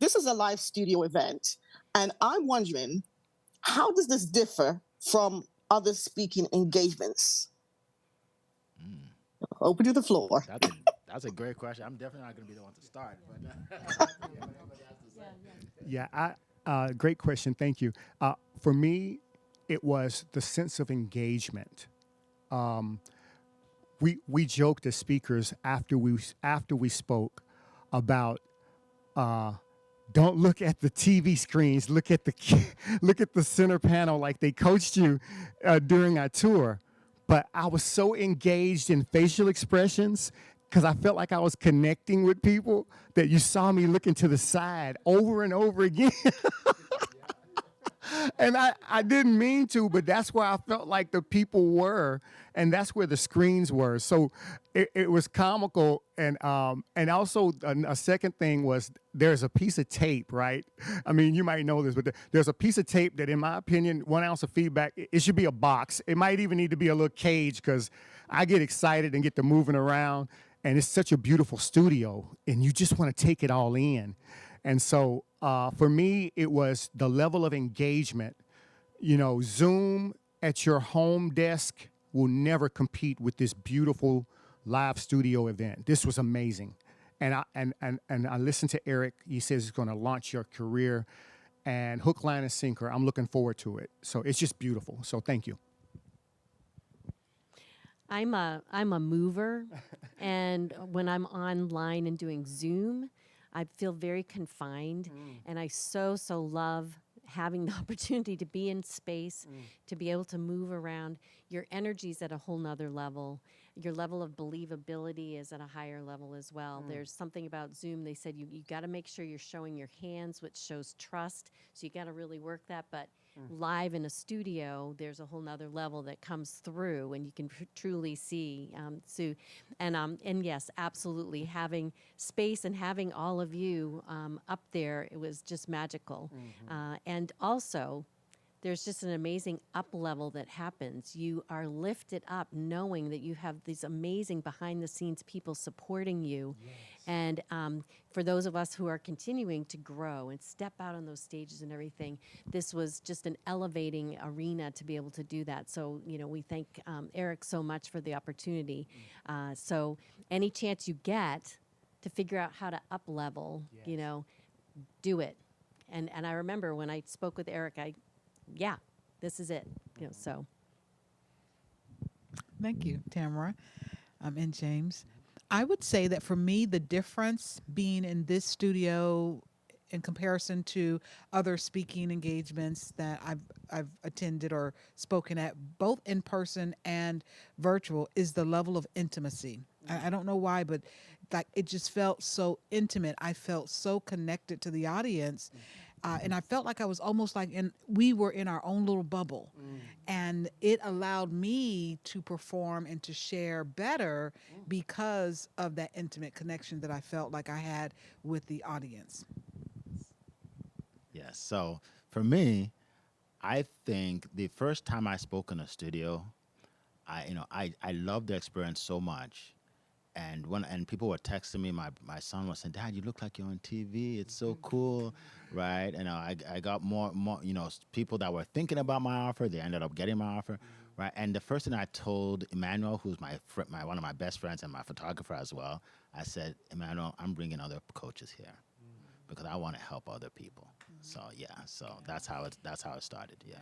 this is a live studio event, and I'm wondering, how does this differ from other speaking engagements? Mm, Open to the floor. that's a that's a great question. I'm definitely not going to be the one to start, but let's see what everybody has to say. Yeah, great question. Thank you. For me, it was the sense of engagement. We joked as speakers after we spoke about don't look at the TV screens, look at the look at the center panel like they coached you during our tour. But I was so engaged in facial expressions because I felt like I was connecting with people that you saw me looking to the side over and over again. And I didn't mean to, but that's where I felt like the people were, and that's where the screens were. So it was comical, and also a second thing was there's a piece of tape, right? I mean, you might know this, but there's a piece of tape that, in my opinion, 1 ounce of feedback, it should be a box. It might even need to be a little cage because I get excited and get to moving around, and it's such a beautiful studio, and you just want to take it all in. And so for me, it was the level of engagement. You know, Zoom at your home desk will never compete with this beautiful live studio event. This was amazing. And I listened to Eric. He says he's going to launch your career, and hook, line, and sinker. I'm looking forward to it. So it's just beautiful. So thank you. I'm a mover, and when I'm online and doing Zoom, I feel very confined, and I so love having the opportunity to be in space, to be able to move around. Your energy's at a whole nother level. Your level of believability is at a higher level as well. There's something about Zoom. They said you got to make sure you're showing your hands, which shows trust. So you got to really work that. But live in a studio, there's a whole nother level that comes through, and you can truly see. And yes, absolutely, having space and having all of you up there, it was just magical. And also, there's just an amazing up level that happens. You are lifted up knowing that you have these amazing behind the scenes people supporting you. And for those of us who are continuing to grow and step out on those stages and everything, this was just an elevating arena to be able to do that. So, we thank Eric so much for the opportunity. So, any chance you get to figure out how to up level, do it. And I remember when I spoke with Eric, yeah, this is it. So Thank you, Tamara, and James. I would say that for me, the difference being in this studio in comparison to other speaking engagements that I've attended or spoken at, both in person and virtual, is the level of intimacy. I don't know why, but like it just felt so intimate. I felt so connected to the audience, and I felt like I was almost like we were in our own little bubble, and it allowed me to perform and to share better because of that intimate connection that I felt like I had with the audience. Yes. So for me, I think the first time I spoke in a studio, I loved the experience so much. And people were texting me, my son was saying, "Dad, you look like you're on TV. It's so cool," right? And I got more people that were thinking about my offer. They ended up getting my offer, right? And the first thing I told Emmanuel, who's my one of my best friends and my photographer as well, I said, "Emmanuel, I'm bringing other coaches here because I want to help other people." So yeah, so that's how it started. Yeah.